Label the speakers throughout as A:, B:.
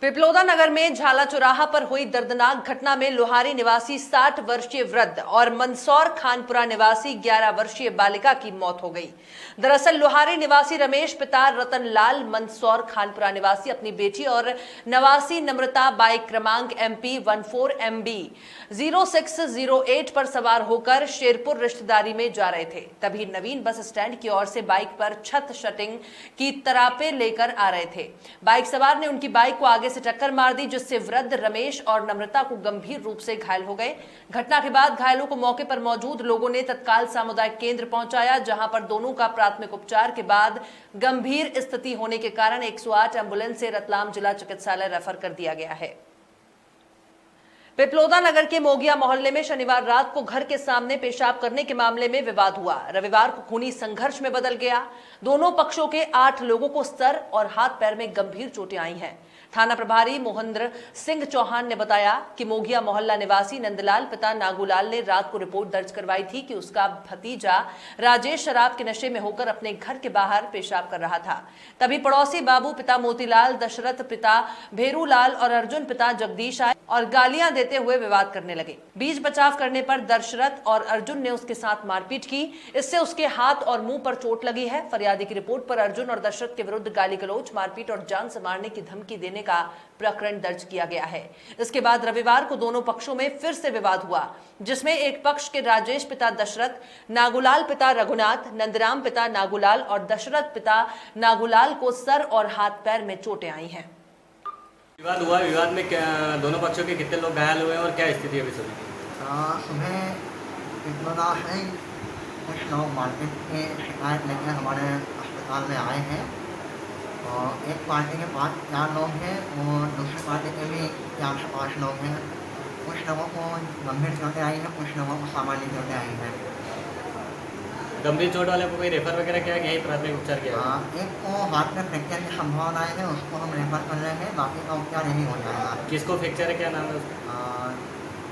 A: पिपलोदा नगर में झाला चौराहा पर हुई दर्दनाक घटना में लोहारी निवासी 60 वर्षीय वृद्ध और मंदसौर खानपुरा निवासी 11 वर्षीय बालिका की मौत हो गई। दरअसल लोहारी निवासी रमेश पिता रतनलाल मंदसौर खानपुरा निवासी अपनी बेटी और नवासी नम्रता बाइक क्रमांक MP 14MB 0608 पर सवार होकर शेरपुर रिश्तेदारी में जा रहे थे। तभी नवीन बस स्टैंड की ओर से बाइक पर छत शटिंग की तरापे लेकर आ रहे थे। बाइक सवार ने उनकी बाइक को आगे से टक्कर मार दी, जिससे वृद्ध रमेश और नम्रता को गंभीर रूप से घायल हो गए। घटना के बाद घायलों को मौके पर मौजूद लोगों ने तत्काल सामुदायिक केंद्र पहुंचाया, जहां पर दोनों का प्राथमिक उपचार के बाद गंभीर स्थिति होने के कारण 108 एम्बुलेंस से रतलाम जिला चिकित्सालय रेफर कर दिया गया है। पिपलोदा नगर के मोगिया मोहल्ले में शनिवार रात को घर के सामने पेशाब करने के मामले में विवाद हुआ। रविवार को खूनी संघर्ष में बदल गया। दोनों पक्षों के 8 लोगों को सर और हाथ पैर में गंभीर चोटें आई हैं। थाना प्रभारी मोहिंद्र सिंह चौहान ने बताया कि मोगिया मोहल्ला निवासी नंदलाल पिता नागूलाल ने रात को रिपोर्ट दर्ज करवाई थी कि उसका भतीजा राजेश शराब के नशे में होकर अपने घर के बाहर पेशाब कर रहा था। तभी पड़ोसी बाबू पिता मोतीलाल, दशरथ पिता भेरूलाल और अर्जुन पिता जगदीश आए और गालियां देते हुए विवाद करने लगे। बीच बचाव करने पर दशरथ और अर्जुन ने उसके साथ मारपीट की। इससे उसके हाथ और मुंह पर चोट लगी है। फरियादी की रिपोर्ट पर अर्जुन और दशरथ के विरुद्ध गाली गलौज, मारपीट और जान से मारने की धमकी देने का प्रकरण दर्ज किया गया है। इसके बाद रविवार को दोनों पक्षों में फिर से विवाद हुआ, जिसमें एक पक्ष के राजेश पिता दशरथ, नागूलाल पिता रघुनाथ, नंदराम पिता नागूलाल और दशरथ पिता नागूलाल को सर और हाथ पैर में चोटें आई हैं।
B: विवाद हुआ। विवाद में दोनों पक्षों के कितने लोग घायल हुए हैं और क्या स्थिति है अभी सर?
C: सुबह पिपलोदा से कुछ लोग मार्केट के शिकायत लेकर हमारे अस्पताल में आए हैं और एक पार्टी के पास 4 लोग हैं और दूसरी पार्टी के भी 4 से 5 लोग हैं। कुछ लोगों को गंभीर चोटें आई हैं, कुछ लोगों को सामान्य चोटें आई हैं।
B: गंभीर चोट वाले को कोई रेफर वगैरह किया गया? प्राथमिक उपचार किया?
C: एक को हाथ में फ्रैक्चर की संभावना है, उसको हम रेफर कर रहे हैं, बाकी का उपचार यही हो जाएगा।
B: किसको फ्रैक्चर है, क्या नाम है उसका?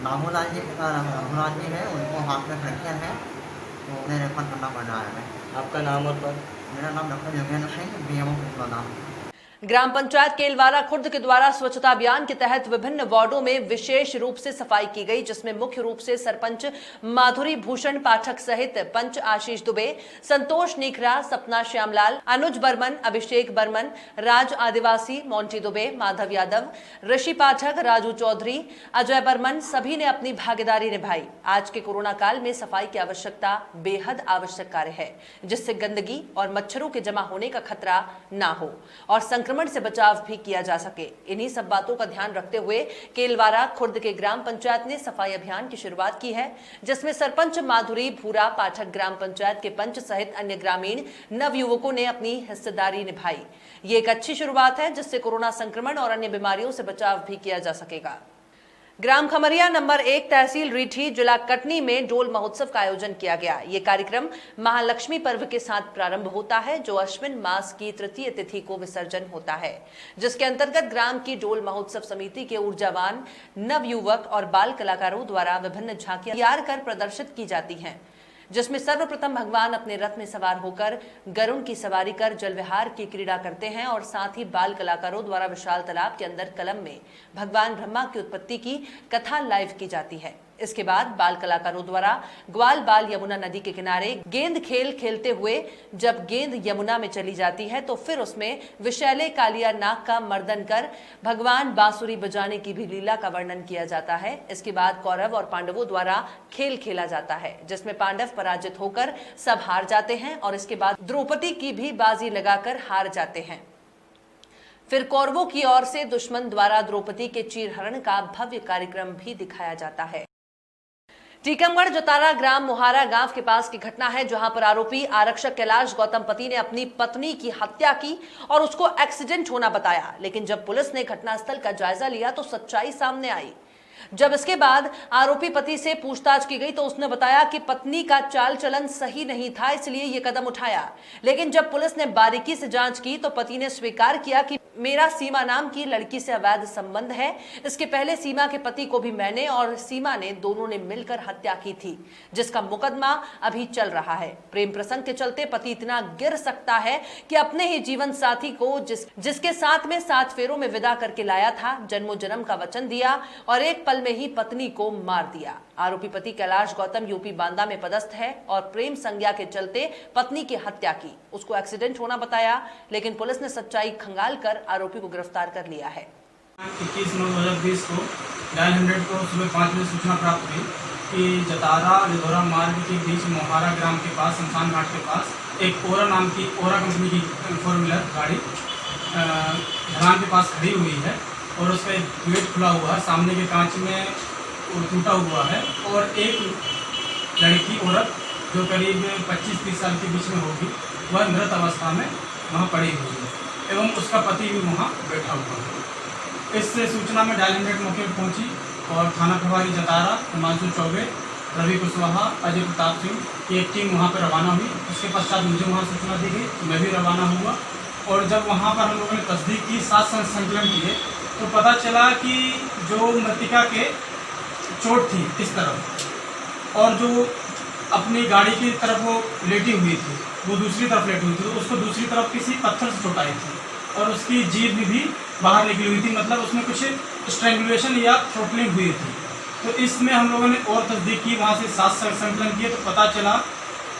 C: नागूलाल जी पिता रघुनाथ जी है, उनको हाथ में फ्रैक्चर है, तो उन्हें रेफर करना पड़ रहा है।
B: आपका नाम और पद?
C: मेरा नाम डॉक्टर योगेंद्र सिंह, BMO पिपलोदा।
A: ग्राम पंचायत केलवारा खुर्द के द्वारा स्वच्छता अभियान के तहत विभिन्न वार्डों में विशेष रूप से सफाई की गई, जिसमें मुख्य रूप से सरपंच माधुरी भूषण पाठक सहित पंच आशीष दुबे, संतोष नीखरा, सपना श्यामलाल, अनुज बर्मन, अभिषेक बर्मन, राज आदिवासी, मोंटी दुबे, माधव यादव, ऋषि पाठक, राजू चौधरी, अजय बर्मन सभी ने अपनी भागीदारी निभाई। आज के कोरोना काल में सफाई की आवश्यकता बेहद आवश्यक कार्य है, जिससे गंदगी और मच्छरों के जमा होने का खतरा ना हो और संक्रमण से बचाव भी किया जा सके। इन्हीं सब बातों का ध्यान रखते हुए केलवारा खुर्द के ग्राम पंचायत ने सफाई अभियान की शुरुआत की है, जिसमें सरपंच माधुरी भूरा पाठक, ग्राम पंचायत के पंच सहित अन्य ग्रामीण नवयुवकों ने अपनी हिस्सेदारी निभाई। ये एक अच्छी शुरुआत है, जिससे कोरोना संक्रमण और अन्य बीमारियों से बचाव भी किया जा सकेगा। ग्राम खमरिया नंबर 1 तहसील रीठी जिला कटनी में डोल महोत्सव का आयोजन किया गया। ये कार्यक्रम महालक्ष्मी पर्व के साथ प्रारंभ होता है, जो अश्विन मास की तृतीय तिथि को विसर्जन होता है, जिसके अंतर्गत ग्राम की डोल महोत्सव समिति के ऊर्जावान नवयुवक और बाल कलाकारों द्वारा विभिन्न झांकियां तैयार कर प्रदर्शित की जाती हैं, जिसमें सर्वप्रथम भगवान अपने रथ में सवार होकर गरुड़ की सवारी कर जल विहार की क्रीड़ा करते हैं और साथ ही बाल कलाकारों द्वारा विशाल तालाब के अंदर कलम में भगवान ब्रह्मा की उत्पत्ति की कथा लाइव की जाती है। इसके बाद बाल कलाकारों द्वारा ग्वाल बाल यमुना नदी के किनारे गेंद खेल खेलते हुए जब गेंद यमुना में चली जाती है तो फिर उसमें विशैले कालिया नाग का मर्दन कर भगवान बांसुरी बजाने की भी लीला का वर्णन किया जाता है। इसके बाद कौरव और पांडवों द्वारा खेल खेला जाता है, जिसमें पांडव पराजित होकर सब हार जाते हैं और इसके बाद द्रौपदी की भी बाजी लगाकर हार जाते हैं। फिर कौरवों की ओर से दुश्मन द्वारा द्रौपदी के चीरहरण का भव्य कार्यक्रम भी दिखाया जाता है। टीकमगढ़ जतारा ग्राम मुहारा गांव के पास की घटना है, जहां पर आरोपी आरक्षक कैलाश गौतमपति ने अपनी पत्नी की हत्या की और उसको एक्सीडेंट होना बताया, लेकिन जब पुलिस ने घटनास्थल का जायजा लिया तो सच्चाई सामने आई। जब इसके बाद आरोपी पति से पूछताछ की गई तो उसने बताया कि पत्नी का चाल चलन सही नहीं था, इसलिए ये कदम उठाया। लेकिन जब पुलिस ने बारीकी से जांच की तो पति ने स्वीकार किया कि मेरा सीमा नाम की लड़की से अवैध संबंध है। इसके पहले सीमा के पति को भी मैंने और सीमा ने दोनों ने मिलकर हत्या की थी, जिसका मुकदमा अभी चल रहा है। प्रेम प्रसंग के चलते पति इतना गिर सकता है कि अपने ही जीवन साथी को जिसके साथ में 7 फेरों में विदा करके लाया था, जन्मों जन्म का वचन दिया और एक पल में ही पत्नी को मार दिया। आरोपी पति कैलाश गौतम यूपी बांदा में पदस्थ है और प्रेम संज्ञा के चलते पत्नी की हत्या की। उसको एक्सीडेंट होना बताया, लेकिन पुलिस ने सच्चाई खंगाल कर आरोपी को गिरफ्तार कर लिया है।
D: 21/9/2020 को डायल 100 को सुबह 5 बजे सूचना प्राप्त हुई कि जतारा लिधौरा मार्ग के बीच मोहारा ग्राम के पास शमशान घाट के पास एक ओरा कंपनी की 4 व्हीलर गाड़ी ढलान के पास खड़ी हुई है और उसका एक गेट खुला हुआ है, सामने के कांच में टूटा हुआ है और एक लड़की औरत जो करीब 25-30 साल के बीच में होगी, वह मृत अवस्था में वहाँ पड़ी हुई है एवं उसका पति भी वहाँ बैठा हुआ है। इस सूचना में डायल 100 मौके पर पहुँची और थाना प्रभारी जतारा हिमांशु चौबे, रवि कुशवाहा, अजय प्रताप सिंह की एक टीम वहाँ पर रवाना हुई। उसके पश्चात मुझे वहाँ सूचना दी गई, मैं भी रवाना हुआ और जब वहाँ पर हम लोगों ने तस्दीक की, साथ संकलन किए तो पता चला कि जो मृतिका के चोट थी इस तरफ और जो अपनी गाड़ी की तरफ वो लेटी हुई थी वो दूसरी तरफ लेटी हुई थी, तो उसको दूसरी तरफ किसी पत्थर से चोट आई थी और उसकी जीभ भी बाहर निकली हुई थी, मतलब उसमें कुछ स्ट्रैंगुलेशन या थ्रोटलिंग हुई थी। तो इसमें हम लोगों ने और तस्दीक की, वहाँ से साथ संकलन किए तो पता चला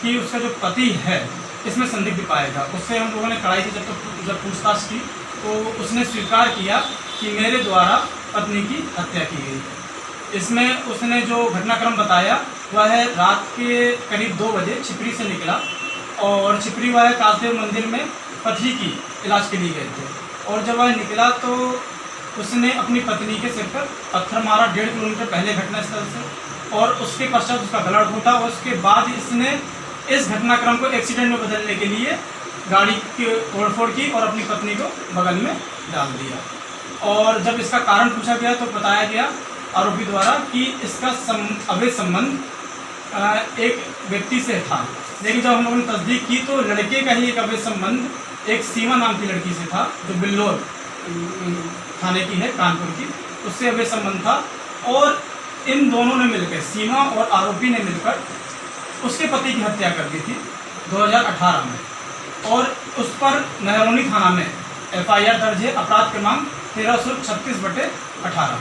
D: कि उसका जो पति है इसमें संदिग्ध पाएगा। उससे हम लोगों ने कड़ाई से जब पूछताछ की तो उसने स्वीकार किया कि मेरे द्वारा पत्नी की हत्या की गई। इसमें उसने जो घटनाक्रम बताया वह है रात के करीब 2 बजे छिपरी से निकला और छिपरी वह कासदेव मंदिर में पथरी की इलाज के लिए गए थे और जब वह निकला तो उसने अपनी पत्नी के सिर पर पत्थर मारा 1.5 किलोमीटर पहले घटनास्थल से और उसके पश्चात उसका गला घोटा और उसके बाद इसने इस घटनाक्रम को एक्सीडेंट में बदलने के लिए गाड़ी की तोड़फोड़ की और अपनी पत्नी को बगल में डाल दिया। और जब इसका कारण पूछा गया तो बताया गया आरोपी द्वारा कि इसका अवैध संबंध एक व्यक्ति से था, लेकिन जब हम लोगों ने तस्दीक की तो लड़के का ही एक अवैध संबंध एक सीमा नाम की लड़की से था जो बिल्लोर थाने की है, कानपुर की, उससे अवैध संबंध था और इन दोनों ने मिलकर, सीमा और आरोपी ने मिलकर उसके पति की हत्या कर दी थी 2018 में और उस पर मेहरौनी थाना में FIR दर्ज है, अपराध क्रमांक 1336/18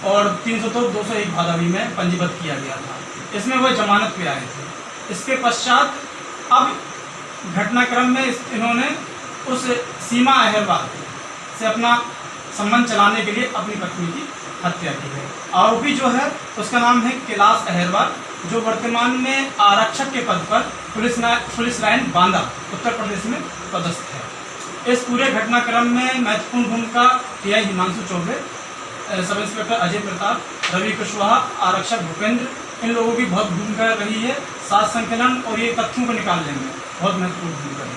D: और 302/201 भादवी में पंजीबद्ध किया गया था। इसमें वह जमानत पे आए थे। इसके पश्चात अब घटनाक्रम में इन्होंने उस सीमा अहरवाल से अपना संबंध चलाने के लिए अपनी पत्नी की हत्या की है। आरोपी जो है उसका नाम है कैलाश अहरवाल, जो वर्तमान में आरक्षक के पद पर पुलिस लाइन बांदा उत्तर प्रदेश में पदस्थ है। इस पूरे घटनाक्रम में महत्वपूर्ण भूमिका TI Himanshu Chaubey, sub inspector Ajay Pratap, Ravi Kushwaha, आरक्षक भूपेंद्र, इन लोगों की बहुत भूमिका रही है। साथ संकलन और ये तथ्यों को निकालने में बहुत महत्वपूर्ण भूमिका रही है।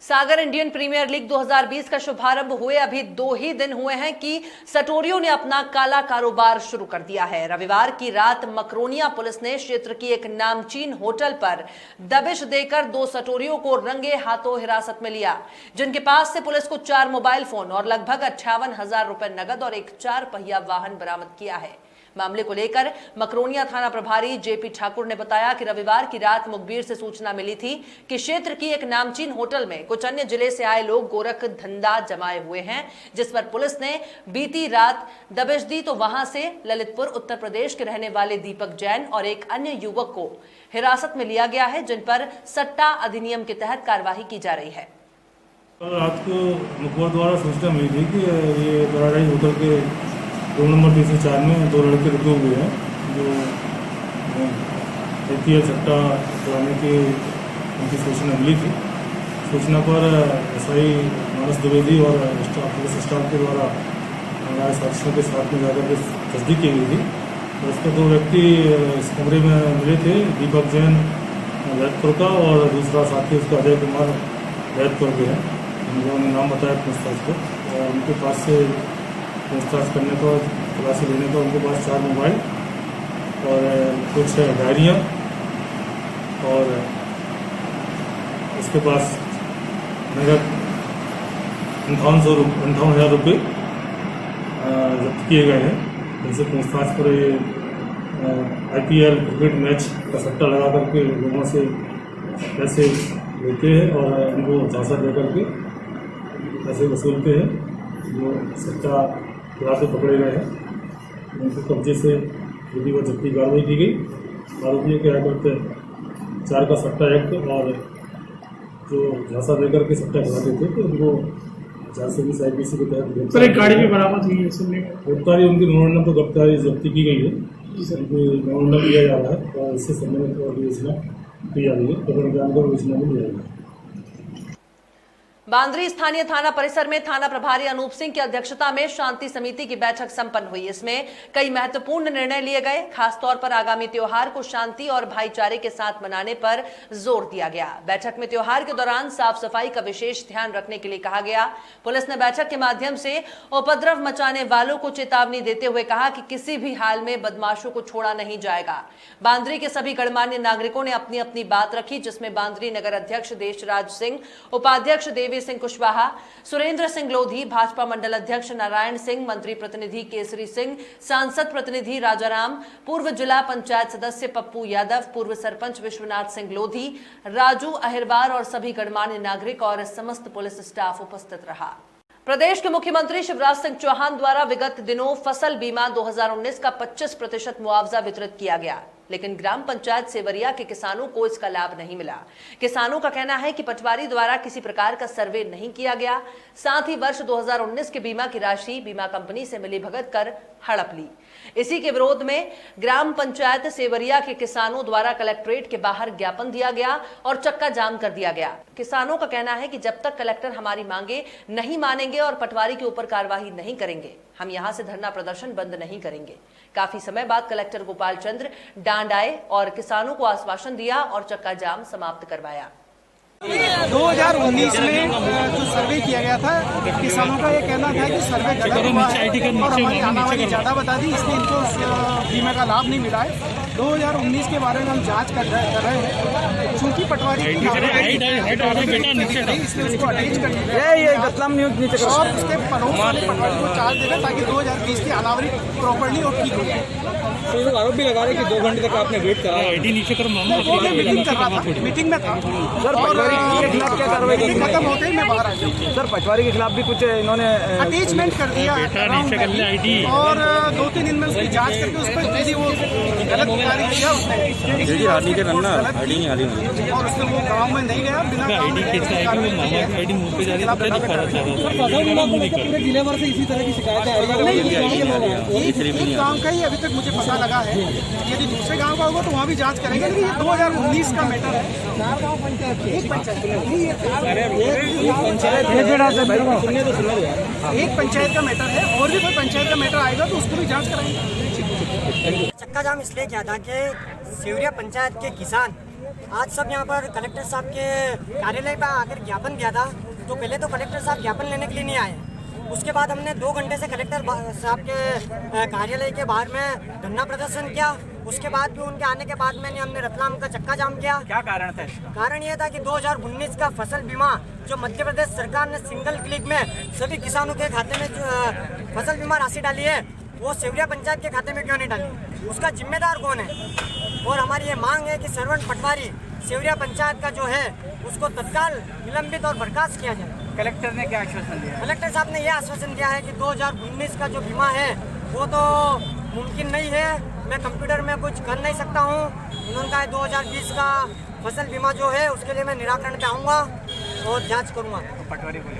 A: सागर इंडियन प्रीमियर लीग 2020 का शुभारंभ हुए अभी 2 ही दिन हुए हैं कि सटोरियों ने अपना काला कारोबार शुरू कर दिया है। रविवार की रात मकरोनिया पुलिस ने क्षेत्र की एक नामचीन होटल पर दबिश देकर 2 सटोरियों को रंगे हाथों हिरासत में लिया, जिनके पास से पुलिस को 4 मोबाइल फोन और लगभग 58,000 रुपए नगद और एक 4 पहिया वाहन बरामद किया है। मामले को लेकर मकरोनिया थाना प्रभारी JP ठाकुर ने बताया कि रविवार की रात मुखबिर से सूचना मिली थी कि क्षेत्र की एक नामचीन होटल में कुछ अन्य जिले से आए लोग गोरख धंधा जमाए हुए हैं, जिस पर पुलिस ने बीती रात दबिश दी तो वहां से ललितपुर उत्तर प्रदेश के रहने वाले दीपक जैन और एक अन्य युवक को हिरासत में लिया गया है, जिन पर सट्टा अधिनियम के तहत कार्रवाई की जा रही है।
E: रात को मुखबिर द्वारा सूचना मिली थी कि ये बराड़ाई होटल के रूम नंबर 304 में 2 लड़के रुके हुए हैं जो IPL सट्टा चलाने की उनकी सूचना मिली थी। सूचना पर SI मानस द्विवेदी और पुलिस स्टाफ के द्वारा हमारे साथियों के साथ में जाकर के तस्दीक की गई थी। तो उस पर 2 व्यक्ति इस कमरे में मिले थे, दीपक जैन ललितपुर का और दूसरा साथी उसका अजय कुमार ललितपुर के हैं, उन्होंने नाम बताया पूछताछ को और उनके पास से पूछताछ करने पर तलाशी लेने पर उनके पास 4 मोबाइल और कुछ डायरियाँ और इसके पास नगद 58,000 रुपये जब्त किए गए हैं। इनसे पूछताछ पर ये IPL क्रिकेट मैच का सट्टा लगा करके लोगों से पैसे लेते हैं और उनको झांसा दे करके पैसे वसूलते हैं। जो सट्टा खिलाते पकड़े गए हैं उनके कब्जे से विधिवत जब्ती कार्रवाई की गई। आरोपियों के करते 4 का सट्टा एक्ट और जो झांसा देकर के सट्टा खिलाते थे तो उनको 420 IPC के तहत
D: सर एक गाड़ी भी बरामद हुई है सुनने में।
E: गिरफ्तारी उनकी न्यूनतम तो गिरफ्तारी जब्ती की गई है, उनको न्यूनतम किया जा रहा है और इससे संबंधित और विवेचना की जा रही है। पकड़ के आकर विवेचना में लिया जाएगा।
A: बांद्री स्थानीय थाना परिसर में थाना प्रभारी अनूप सिंह की अध्यक्षता में शांति समिति की बैठक संपन्न हुई। इसमें कई महत्वपूर्ण निर्णय लिए गए। खासतौर पर आगामी त्योहार को शांति और भाईचारे के साथ मनाने पर जोर दिया गया। बैठक में त्योहार के दौरान साफ सफाई का विशेष ध्यान रखने के लिए कहा गया। पुलिस ने बैठक के माध्यम से उपद्रव मचाने वालों को चेतावनी देते हुए कहा कि किसी भी हाल में बदमाशों को छोड़ा नहीं जाएगा। बांद्री के सभी गणमान्य नागरिकों ने अपनी अपनी बात रखी, जिसमें बांद्री नगर अध्यक्ष देशराज सिंह, उपाध्यक्ष देवी सिंह कुशवाहा, सुरेंद्र सिंह लोधी, भाजपा मंडल अध्यक्ष नारायण सिंह, मंत्री प्रतिनिधि केसरी सिंह, सांसद प्रतिनिधि राजाराम, पूर्व जिला पंचायत सदस्य पप्पू यादव, पूर्व सरपंच विश्वनाथ सिंह लोधी, राजू अहिरवार और सभी गणमान्य नागरिक और समस्त पुलिस स्टाफ उपस्थित रहा। प्रदेश के मुख्यमंत्री शिवराज सिंह चौहान द्वारा विगत दिनों फसल बीमा 2019 का 25% मुआवजा वितरित किया गया, लेकिन ग्राम पंचायत सेवरिया के किसानों को इसका लाभ नहीं मिला। किसानों का कहना है कि पटवारी द्वारा किसी प्रकार का सर्वे नहीं किया गया। साथ ही वर्ष 2019 के बीमा की राशि बीमा कंपनी से मिलीभगत कर हड़प ली। इसी के विरोध में ग्राम पंचायत सेवरिया के किसानों द्वारा कलेक्ट्रेट के बाहर ज्ञापन दिया गया और चक्का जाम कर दिया गया। किसानों का कहना है कि जब तक कलेक्टर हमारी मांगे नहीं मानेंगे और पटवारी के ऊपर कार्रवाई नहीं करेंगे, हम यहां से धरना प्रदर्शन बंद नहीं करेंगे। काफी समय बाद कलेक्टर गोपाल चंद्र डांड आए और किसानों को आश्वासन दिया और चक्का जाम समाप्त करवाया।
F: 2019 में जो सर्वे किया गया था, किसानों का ये कहना था कि सर्वे गलत हुआ है और हमारी आनावारी ज़्यादा बता दी, इसलिए इनको बीमा का लाभ नहीं मिला है। 2019 के बारे में हम जांच कर रहे हैं। चूंकि पटवारी इसलिए उसको अटैच कर दिया और उसके पड़ोस वाले पटवारी को चार्ज देगा ताकि 2020 की आनावारी प्रॉपर्ली और ठीक हो जाए।
G: आरोप भी लगा रहे कि 2 घंटे तक आपने वेट करा।
F: मीटिंग कर रहा था, मीटिंग में था और
G: के खिलाफ क्या कार्रवाई की?
F: खत्म होते ही मैं बाहर आ गया।
G: सर पटवारी के खिलाफ भी कुछ इन्होंने
F: अटैचमेंट कर दिया और 2-3 दिन में उसकी जांच करके उस पर यदि वो गलत कार्य किया उसने और उसने वो गाँव में नहीं गया बिना
G: पूरे जिले भर से इसी तरह की शिकायतें आ रही है।
F: गाँव का ही अभी तक मुझे पता लगा है। यदि दूसरे गाँव का होगा तो वहाँ भी जांच करेंगे, लेकिन ये 2019 का मैटर है। एक पंचायत का मैटर है और भी कोई पंचायत का मैटर आएगा तो उसको भी जांच कराएंगे।
H: चक्का जाम इसलिए किया था कि सेवरिया पंचायत के किसान आज सब यहाँ पर कलेक्टर साहब के कार्यालय पर आकर ज्ञापन दिया था। तो पहले तो कलेक्टर साहब ज्ञापन लेने के लिए नहीं आए, उसके बाद हमने 2 घंटे से कलेक्टर साहब के कार्यालय के बाहर में धरना प्रदर्शन किया। उसके बाद भी उनके आने के बाद में हमने रतलाम का चक्का जाम किया।
F: क्या कारण था?
H: कारण ये था कि 2019 का फसल बीमा जो मध्य प्रदेश सरकार ने सिंगल क्लिक में सभी किसानों के खाते में जो फसल बीमा राशि डाली है, वो सेवरिया पंचायत के खाते में क्यों नहीं डाली? उसका जिम्मेदार कौन है? और हमारी ये मांग है कि सरवंत पटवारी सेवरिया पंचायत का जो है उसको तत्काल निलंबित और बर्खास्त किया जाए।
F: कलेक्टर ने क्या आश्वासन दिया?
H: कलेक्टर साहब ने यह आश्वासन दिया है कि 2019 का जो बीमा है वो तो मुमकिन नहीं है, मैं कंप्यूटर में कुछ कर नहीं सकता हूँ। उन्होंने कहा 2020 का फसल बीमा जो है उसके लिए मैं निराकरण पे आऊँगा और जांच करूँगा।
F: पटवारी बोले